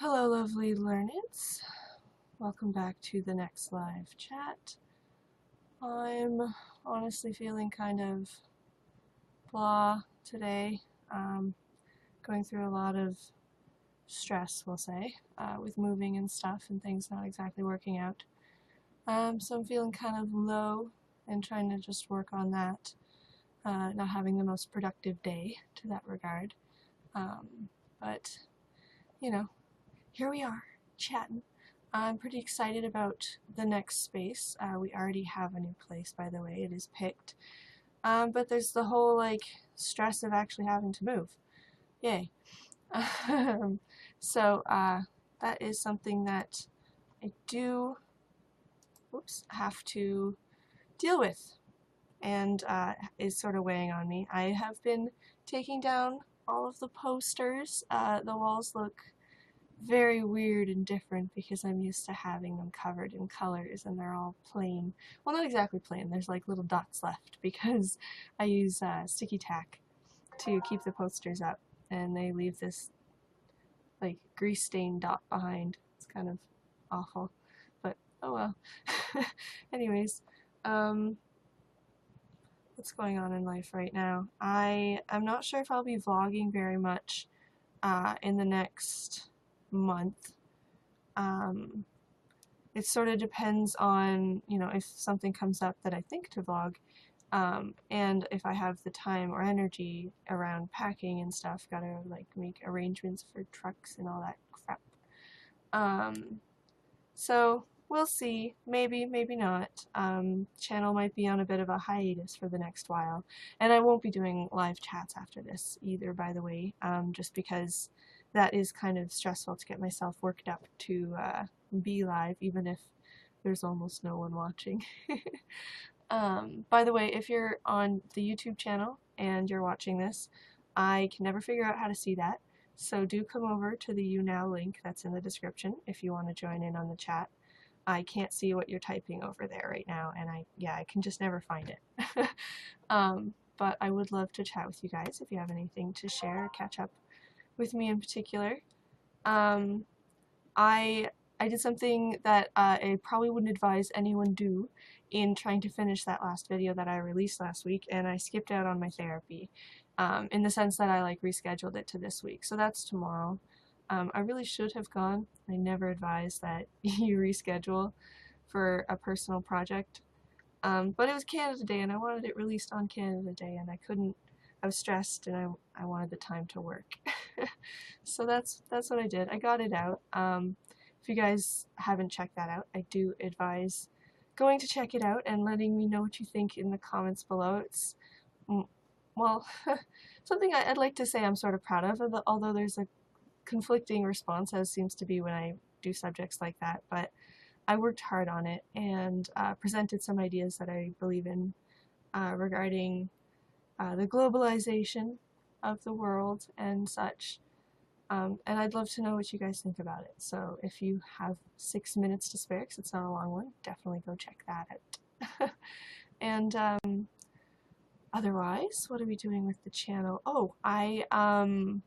Hello, lovely learneds. Welcome back to the next live chat. I'm honestly feeling kind of blah today. Going through a lot of stress, we'll say, with moving and stuff and things not exactly working out. So I'm feeling kind of low and trying to just work on that. Not having the most productive day to that regard. But, you know, here we are, chatting. I'm pretty excited about the next space. We already have a new place, by the way. It is picked. But there's the whole, stress of actually having to move. Yay. So, that is something that I do have to deal with, and is sort of weighing on me. I have been taking down all of the posters. The walls look very weird and different because I'm used to having them covered in colors and they're all plain. Well, not exactly plain, there's like little dots left because I use sticky tack to keep the posters up, and they leave this like grease stained dot behind. It's kind of awful, but oh well. Anyways, what's going on in life right now? I'm not sure if I'll be vlogging very much in the next month. It sort of depends on, if something comes up that I think to vlog, and if I have the time or energy around packing and stuff. Gotta make arrangements for trucks and all that crap. So we'll see. Maybe, maybe not. Channel might be on a bit of a hiatus for the next while, and I won't be doing live chats after this either, by the way, just because that is kind of stressful to get myself worked up to be live, even if there's almost no one watching. By the way, if you're on the YouTube channel and you're watching this, I can never figure out how to see that, so do come over to the YouNow link that's in the description if you want to join in on the chat. I can't see what you're typing over there right now, and I can just never find it. But I would love to chat with you guys if you have anything to share or catch up with me in particular. I did something that I probably wouldn't advise anyone do in trying to finish that last video that I released last week, and I skipped out on my therapy, in the sense that I rescheduled it to this week. So that's tomorrow. I really should have gone. I never advise that you reschedule for a personal project. But it was Canada Day and I wanted it released on Canada Day, and I was stressed and I wanted the time to work. So that's what I did. I got it out. If you guys haven't checked that out, I do advise going to check it out and letting me know what you think in the comments below. It's, well, something I'd like to say I'm sort of proud of, although there's a conflicting response, as seems to be when I do subjects like that, but I worked hard on it and presented some ideas that I believe in regarding the globalization of the world and such. And I'd love to know what you guys think about it. So if you have 6 minutes to spare, because it's not a long one, definitely go check that out. And otherwise, what are we doing with the channel? Oh, I am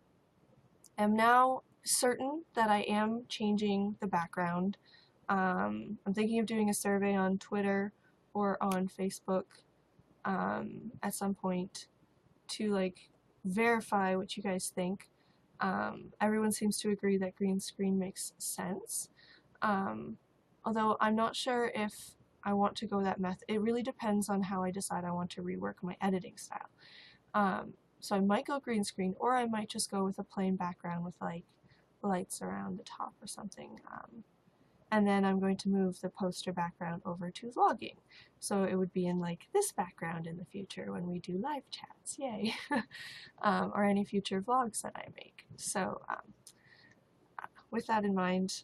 now certain that I am changing the background. I'm thinking of doing a survey on Twitter or on Facebook at some point to verify what you guys think. Everyone seems to agree that green screen makes sense, although I'm not sure if I want to go that method. It really depends on how I decide I want to rework my editing style. So I might go green screen, or I might just go with a plain background with lights around the top or something. And then I'm going to move the poster background over to vlogging. So it would be in this background in the future when we do live chats, yay! Or any future vlogs that I make. So with that in mind,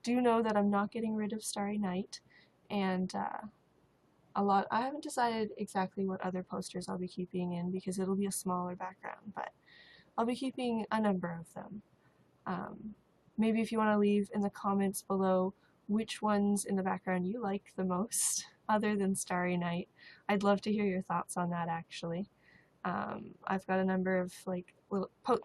do know that I'm not getting rid of Starry Night, and I haven't decided exactly what other posters I'll be keeping in because it'll be a smaller background, but I'll be keeping a number of them. Maybe if you want to leave in the comments below which ones in the background you like the most, other than Starry Night. I'd love to hear your thoughts on that, actually. I've got a number of like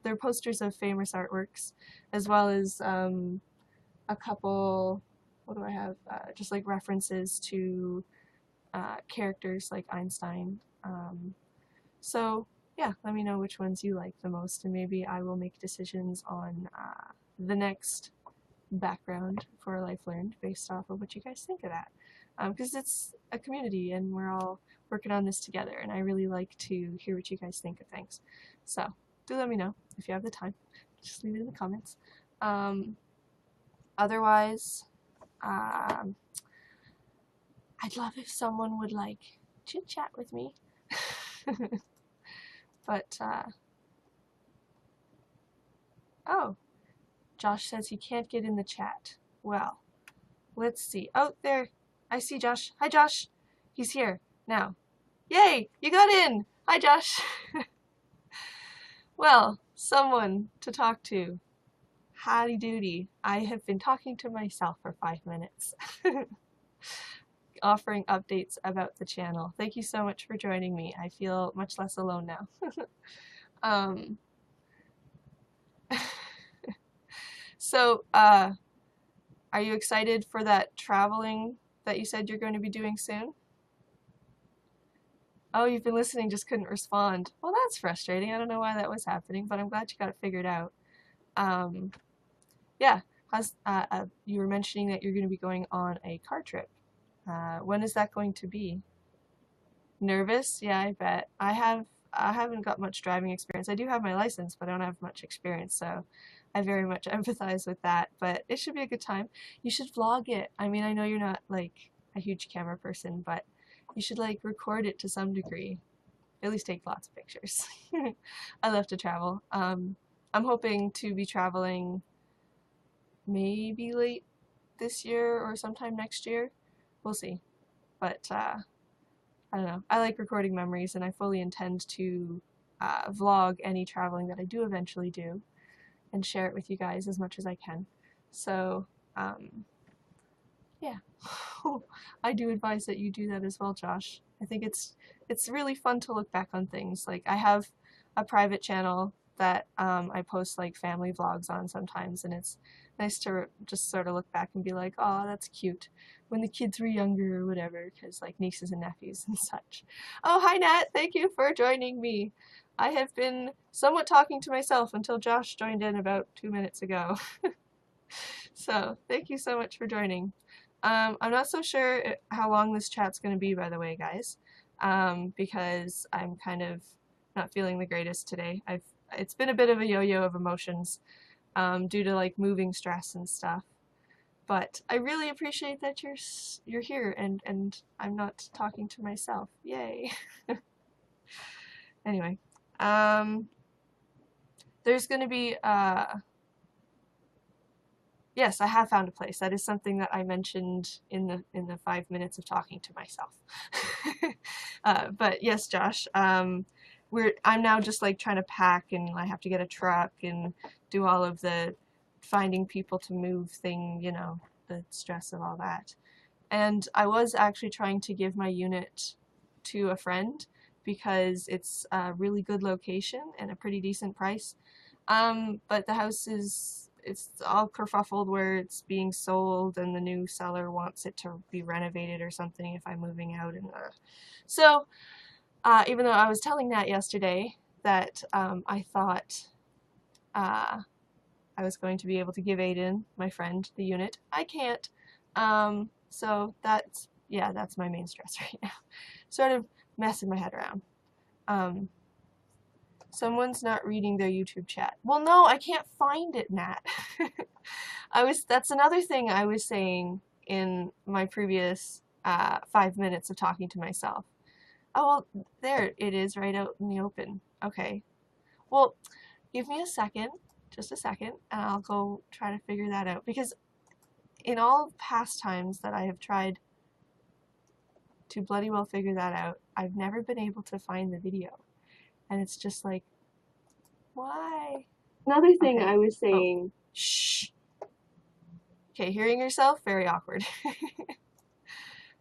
they're posters of famous artworks, as well as a couple, what do I have? Just like references to characters like Einstein. So yeah, let me know which ones you like the most, and maybe I will make decisions on the next background for ALifeLearned based off of what you guys think of that. Because it's a community and we're all working on this together, and I really like to hear what you guys think of things. So do let me know if you have the time. Just leave it in the comments. Otherwise, I'd love if someone would like chit chat with me. But oh, Josh says he can't get in the chat. Well, let's see. Oh, there. I see Josh. Hi, Josh. He's here now. Yay! You got in! Hi, Josh. Well, someone to talk to. Howdy doody. I have been talking to myself for 5 minutes. Offering updates about the channel. Thank you so much for joining me. I feel much less alone now. So, are you excited for that traveling that you said you're going to be doing soon? Oh, you've been listening, just couldn't respond. Well, that's frustrating. I don't know why that was happening, but I'm glad you got it figured out. Yeah, you were mentioning that you're going to be going on a car trip. When is that going to be? Nervous? Yeah, I bet. I haven't got much driving experience. I do have my license, but I don't have much experience, so I very much empathize with that. But it should be a good time. You should vlog it. I mean, I know you're not like a huge camera person, but you should like record it to some degree. At least take lots of pictures. I love to travel. I'm hoping to be traveling maybe late this year or sometime next year. We'll see. But I don't know. I like recording memories, and I fully intend to vlog any traveling that I do eventually do and share it with you guys as much as I can. So, yeah. I do advise that you do that as well, Josh. I think it's really fun to look back on things. Like, I have a private channel that I post like family vlogs on sometimes, and it's nice to just sort of look back and be like, oh, that's cute when the kids were younger or whatever, because like nieces and nephews and such. Oh, hi Nat, thank you for joining me. I have been somewhat talking to myself until Josh joined in about 2 minutes ago. So thank you so much for joining. I'm not so sure how long this chat's going to be, by the way, guys, because I'm kind of not feeling the greatest today. It's been a bit of a yo-yo of emotions due to like moving stress and stuff. But I really appreciate that you're here and I'm not talking to myself. Yay. Anyway, there's going to be yes, I have found a place. That is something that I mentioned in the 5 minutes of talking to myself. But yes, Josh, I'm now just like trying to pack, and I have to get a truck and do all of the finding people to move thing, you know, the stress of all that. And I was actually trying to give my unit to a friend because it's a really good location and a pretty decent price. But the house it's all kerfuffled where it's being sold, and the new seller wants it to be renovated or something if I'm moving out. And so even though I was telling Nat yesterday that I thought I was going to be able to give Aiden, my friend, the unit, I can't. So that's my main stress right now. Sort of messing my head around. Someone's not reading their YouTube chat. Well, no, I can't find it, Nat. That's another thing I was saying in my previous 5 minutes of talking to myself. Oh, well, there it is right out in the open. Okay. Well, give me a second, just a second, and I'll go try to figure that out. Because in all past times that I have tried to bloody well figure that out, I've never been able to find the video. And it's just like, why? Another thing I was saying. Oh. Shh. Okay, hearing yourself, very awkward.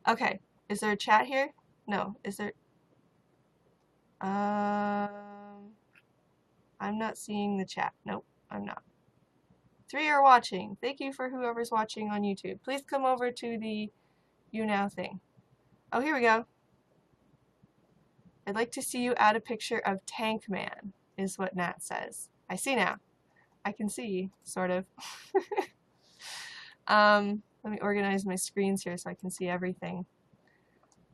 Okay, is there a chat here? No, is there? I'm not seeing the chat. Nope, I'm not. 3 are watching. Thank you for whoever's watching on YouTube. Please come over to the YouNow thing. Oh, here we go. I'd like to see you add a picture of Tank Man, is what Nat says. I see now. I can see, sort of. Let me organize my screens here so I can see everything.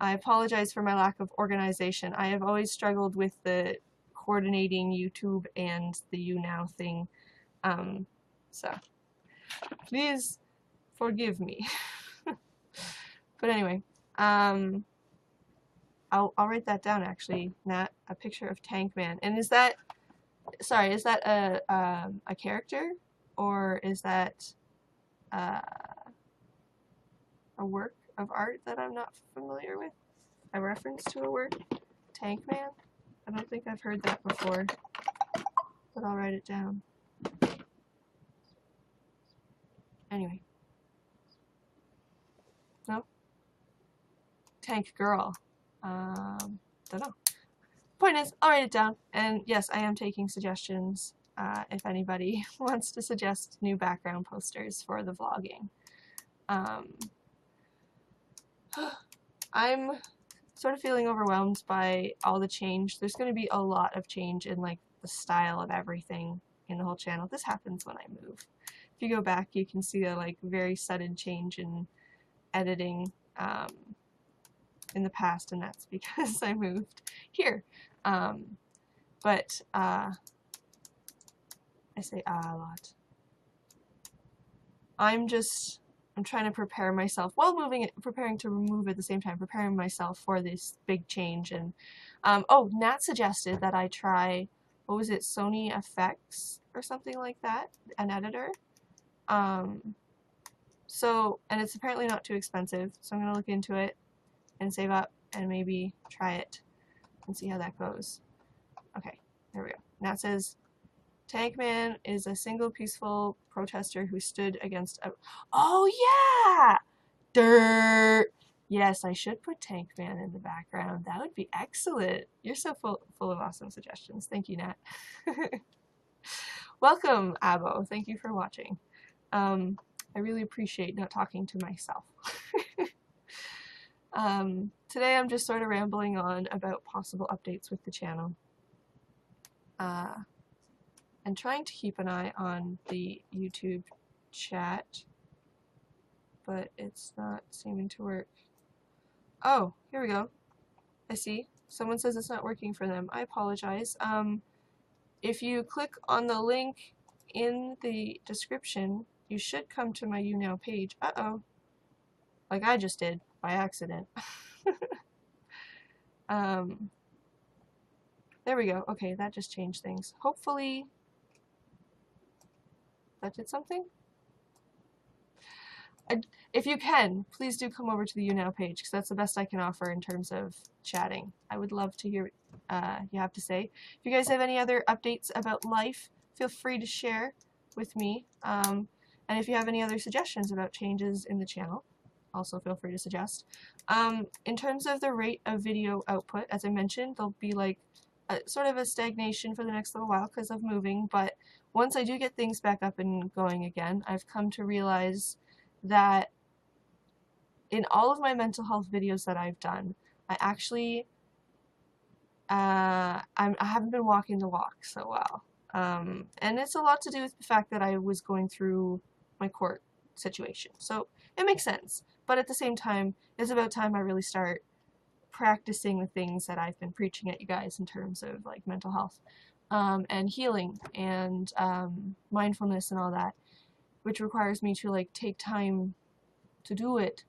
I apologize for my lack of organization. I have always struggled with the coordinating YouTube and the YouNow thing. So please forgive me. But anyway, I'll write that down actually, Nat, a picture of Tank Man. And is that, sorry, is that a character, or is that a work of art that I'm not familiar with? A reference to a work? Tank Man? I don't think I've heard that before, but I'll write it down. Anyway. No? Tank Girl. Don't know. Point is, I'll write it down, and yes, I am taking suggestions if anybody wants to suggest new background posters for the vlogging. I'm sort of feeling overwhelmed by all the change. There's going to be a lot of change in like the style of everything in the whole channel. This happens when I move. If you go back, you can see a like very sudden change in editing in the past, and that's because I moved here. But I say a lot. I'm trying to prepare myself while preparing to move at the same time, preparing myself for this big change. And oh, Nat suggested that I try, what was it, Sony FX or something like that, an editor. So, and it's apparently not too expensive, so I'm gonna look into it and save up and maybe try it and see how that goes. Okay, there we go. Nat says, Tank Man is a single peaceful protester who stood against a... Oh yeah! Dirt! Yes, I should put Tank Man in the background. That would be excellent. You're so full of awesome suggestions. Thank you, Nat. Welcome, Abo. Thank you for watching. I really appreciate not talking to myself. Today I'm just sort of rambling on about possible updates with the channel. And trying to keep an eye on the YouTube chat, but it's not seeming to work. Oh, here we go. I see. Someone says it's not working for them. I apologize. If you click on the link in the description, you should come to my YouNow page. Uh-oh. Like I just did, by accident. There we go. Okay, that just changed things. Hopefully that did something? If you can, please do come over to the YouNow page, because that's the best I can offer in terms of chatting. I would love to hear what you have to say. If you guys have any other updates about life, feel free to share with me. And if you have any other suggestions about changes in the channel, also feel free to suggest. In terms of the rate of video output, as I mentioned, there'll be like sort of a stagnation for the next little while because of moving, but once I do get things back up and going again, I've come to realize that in all of my mental health videos that I've done, I actually I haven't been walking the walk so well. And it's a lot to do with the fact that I was going through my court situation. So it makes sense. But at the same time, it's about time I really start practicing the things that I've been preaching at you guys in terms of like mental health and healing and mindfulness and all that, which requires me to like take time to do it.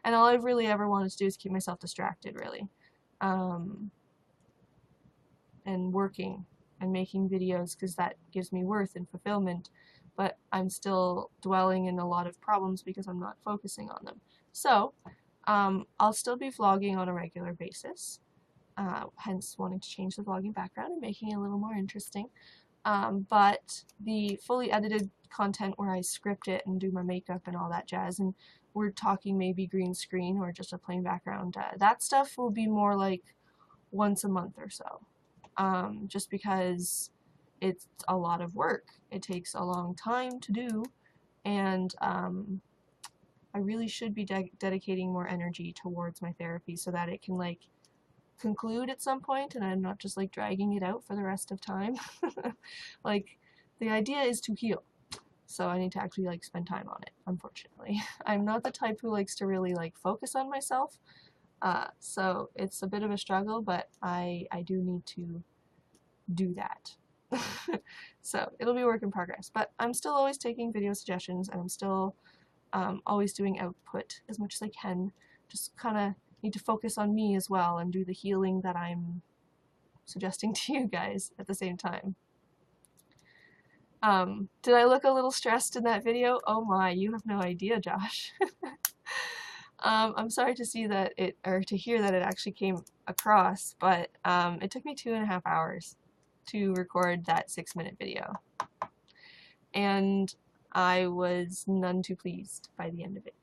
And all I've really ever wanted to do is keep myself distracted, really. And working and making videos, because that gives me worth and fulfillment, but I'm still dwelling in a lot of problems because I'm not focusing on them. So I'll still be vlogging on a regular basis, hence wanting to change the vlogging background and making it a little more interesting. But the fully edited content where I script it and do my makeup and all that jazz, and we're talking maybe green screen or just a plain background, that stuff will be more like once a month or so, just because it's a lot of work. It takes a long time to do, and I really should be dedicating more energy towards my therapy so that it can like conclude at some point and I'm not just like dragging it out for the rest of time. Like, the idea is to heal, so I need to actually like spend time on it, unfortunately. I'm not the type who likes to really like focus on myself, so it's a bit of a struggle, but I do need to do that. So it'll be a work in progress, but I'm still always taking video suggestions, and I'm still always doing output as much as I can. Just kind of need to focus on me as well and do the healing that I'm suggesting to you guys at the same time. Did I look a little stressed in that video? Oh my, you have no idea, Josh. I'm sorry to see that to hear that it actually came across, but it took me 2.5 hours to record that 6-minute video. And I was none too pleased by the end of it.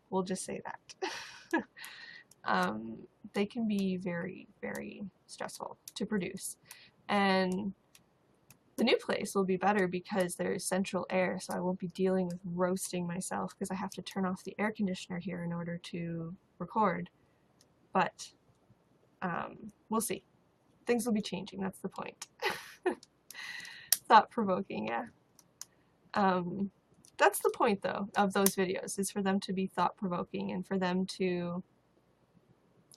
We'll just say that. They can be very, very stressful to produce. And the new place will be better because there's central air, so I won't be dealing with roasting myself because I have to turn off the air conditioner here in order to record. But we'll see. Things will be changing, that's the point. Thought-provoking, yeah. That's the point, though, of those videos, is for them to be thought-provoking and for them to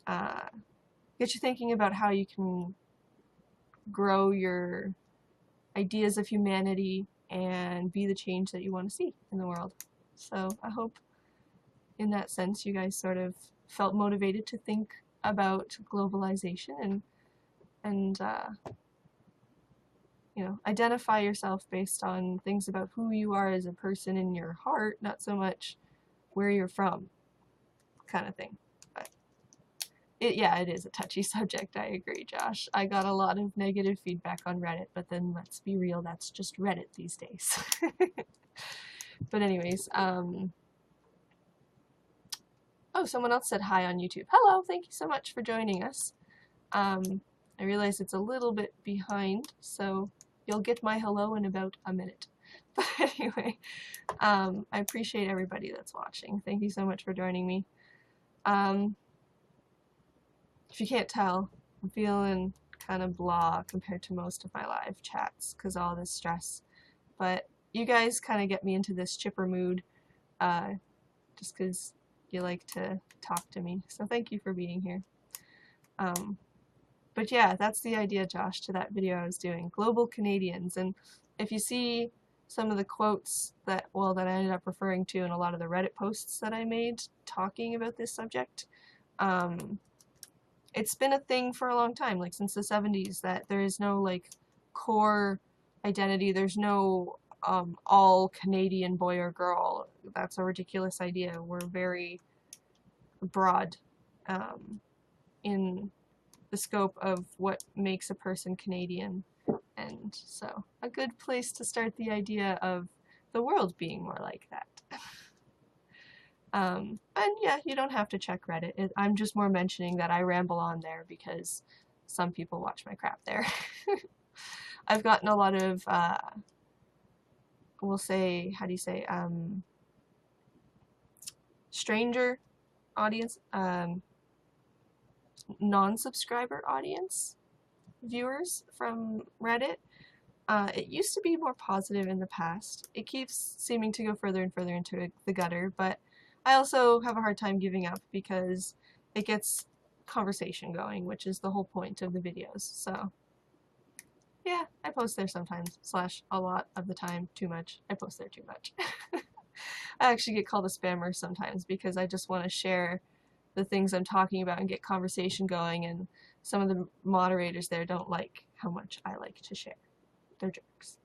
get you thinking about how you can grow your ideas of humanity and be the change that you want to see in the world. So I hope in that sense you guys sort of felt motivated to think about globalization and you know, identify yourself based on things about who you are as a person in your heart, not so much where you're from, kind of thing. But yeah, it is a touchy subject, I agree, Josh. I got a lot of negative feedback on Reddit, but then let's be real, that's just Reddit these days. But anyways, oh, someone else said hi on YouTube. Hello, thank you so much for joining us. I realize it's a little bit behind, so you'll get my hello in about a minute. But anyway, I appreciate everybody that's watching. Thank you so much for joining me. If you can't tell, I'm feeling kind of blah compared to most of my live chats because all this stress. But you guys kind of get me into this chipper mood just because you like to talk to me. So thank you for being here. But yeah, that's the idea, Josh, to that video I was doing. Global Canadians. And if you see some of the quotes that I ended up referring to in a lot of the Reddit posts that I made talking about this subject, it's been a thing for a long time, like since the 70s, that there is no like core identity. There's no all Canadian boy or girl. That's a ridiculous idea. We're very broad in the scope of what makes a person Canadian, and so a good place to start the idea of the world being more like that. And yeah, you don't have to check Reddit. I'm just more mentioning that I ramble on there because some people watch my crap there. I've gotten a lot of, we'll say, how do you say, stranger audience, non-subscriber audience viewers from Reddit. It used to be more positive in the past. It keeps seeming to go further and further into the gutter, but I also have a hard time giving up because it gets conversation going, which is the whole point of the videos. So yeah, I post there sometimes, / a lot of the time, too much. I post there too much. I actually get called a spammer sometimes because I just want to share the things I'm talking about and get conversation going, and some of the moderators there don't like how much I like to share. They're jerks.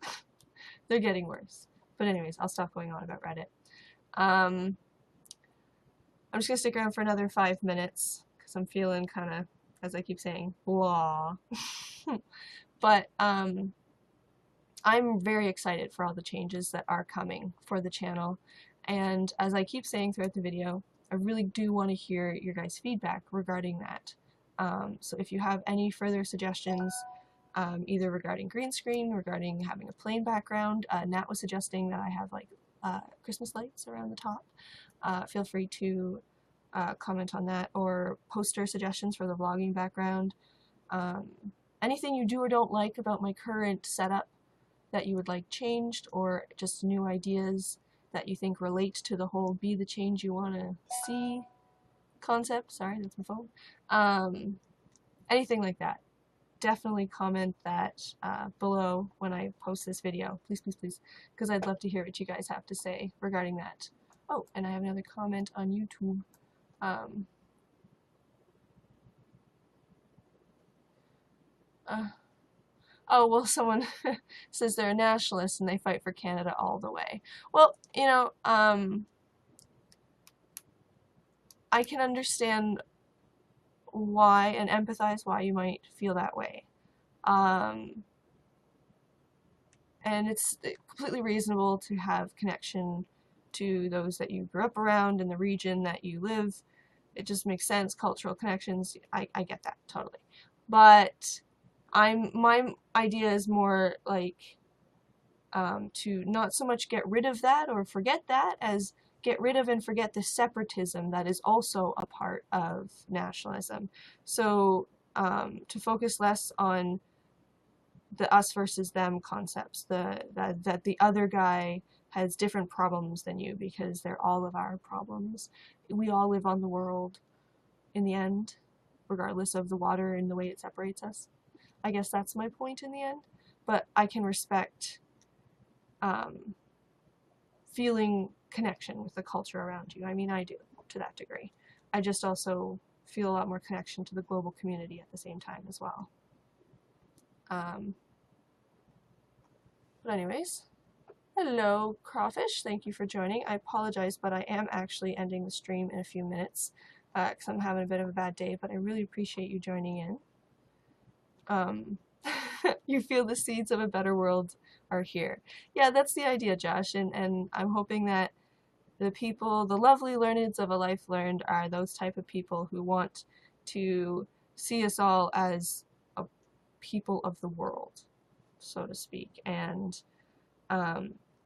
They're getting worse. But anyways, I'll stop going on about Reddit. I'm just gonna stick around for another 5 minutes because I'm feeling kind of, as I keep saying, blah. But I'm very excited for all the changes that are coming for the channel, and as I keep saying throughout the video, I really do want to hear your guys' feedback regarding that. So if you have any further suggestions, either regarding green screen, regarding having a plain background, Nat was suggesting that I have like Christmas lights around the top. Feel free to comment on that, or poster suggestions for the vlogging background. Anything you do or don't like about my current setup that you would like changed, or just new ideas that you think relate to the whole be the change you want to see concept. Sorry, that's my phone. Anything like that. Definitely comment that below when I post this video. Please, please, please. Because I'd love to hear what you guys have to say regarding that. Oh, and I have another comment on YouTube. Oh, well, someone says they're a nationalist and they fight for Canada all the way. Well, you know, I can understand why and empathize why you might feel that way. And it's completely reasonable to have connection to those that you grew up around in the region that you live. It just makes sense, cultural connections, I get that, totally. But my idea is more like to not so much get rid of that or forget that as get rid of and forget the separatism that is also a part of nationalism. So to focus less on the us versus them concepts, that the other guy has different problems than you because they're all of our problems. We all live on the world in the end, regardless of the water and the way it separates us. I guess that's my point in the end. But I can respect feeling connection with the culture around you. I mean, I do, to that degree. I just also feel a lot more connection to the global community at the same time as well. But anyways, hello Crawfish, thank you for joining. I apologize, but I am actually ending the stream in a few minutes because I'm having a bit of a bad day, but I really appreciate you joining in. You feel the seeds of a better world are here. Yeah, that's the idea, Josh, and I'm hoping that the people, the lovely learneds of A Life Learned are those type of people who want to see us all as a people of the world, so to speak, and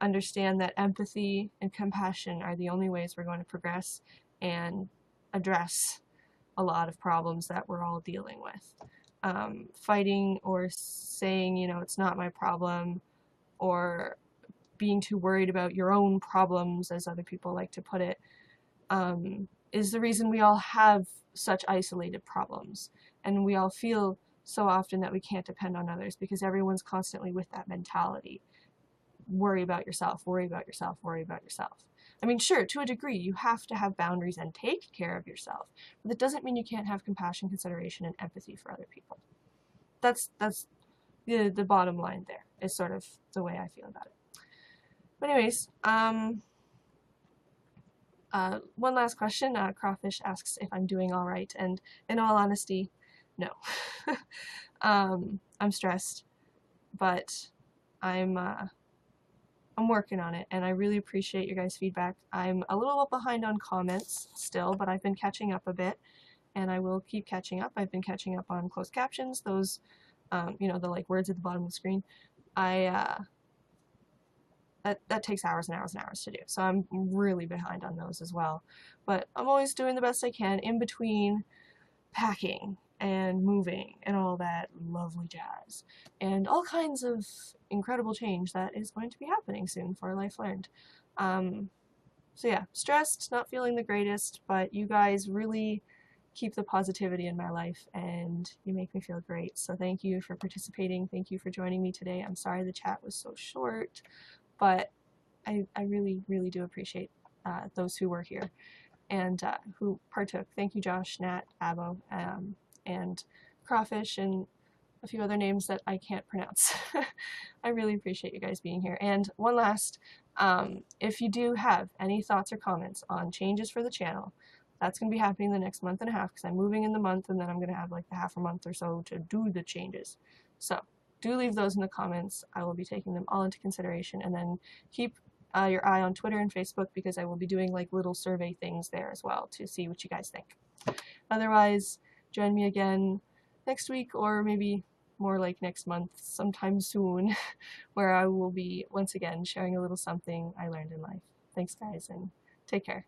understand that empathy and compassion are the only ways we're going to progress and address a lot of problems that we're all dealing with. Fighting or saying, you know, it's not my problem, or being too worried about your own problems, as other people like to put it, is the reason we all have such isolated problems. And we all feel so often that we can't depend on others because everyone's constantly with that mentality. Worry about yourself, worry about yourself, worry about yourself. I mean, sure, to a degree, you have to have boundaries and take care of yourself, but that doesn't mean you can't have compassion, consideration, and empathy for other people. That's the bottom line there, is sort of the way I feel about it. But anyways, one last question. Crawfish asks if I'm doing all right, and in all honesty, no. I'm stressed, but I'm working on it, and I really appreciate your guys' feedback. I'm a little behind on comments still, but I've been catching up a bit, and I will keep catching up. I've been catching up on closed captions, those, you know, the like words at the bottom of the screen. That takes hours and hours and hours to do, so I'm really behind on those as well. But I'm always doing the best I can in between packing and moving and all that lovely jazz and all kinds of incredible change that is going to be happening soon for Life Learned. So yeah, stressed, not feeling the greatest, but you guys really keep the positivity in my life and you make me feel great. So thank you for participating. Thank you for joining me today. I'm sorry the chat was so short, but I really, really do appreciate those who were here and who partook. Thank you, Josh, Nat, Abo, and Crawfish, and a few other names that I can't pronounce. I really appreciate you guys being here. And one last, if you do have any thoughts or comments on changes for the channel, that's going to be happening the next month and a half because I'm moving in the month, and then I'm going to have like the half a month or so to do the changes. So do leave those in the comments. I will be taking them all into consideration, and then keep your eye on Twitter and Facebook because I will be doing like little survey things there as well to see what you guys think. Otherwise, join me again next week, or maybe more like next month, sometime soon, where I will be once again sharing a little something I learned in life. Thanks, guys, and take care.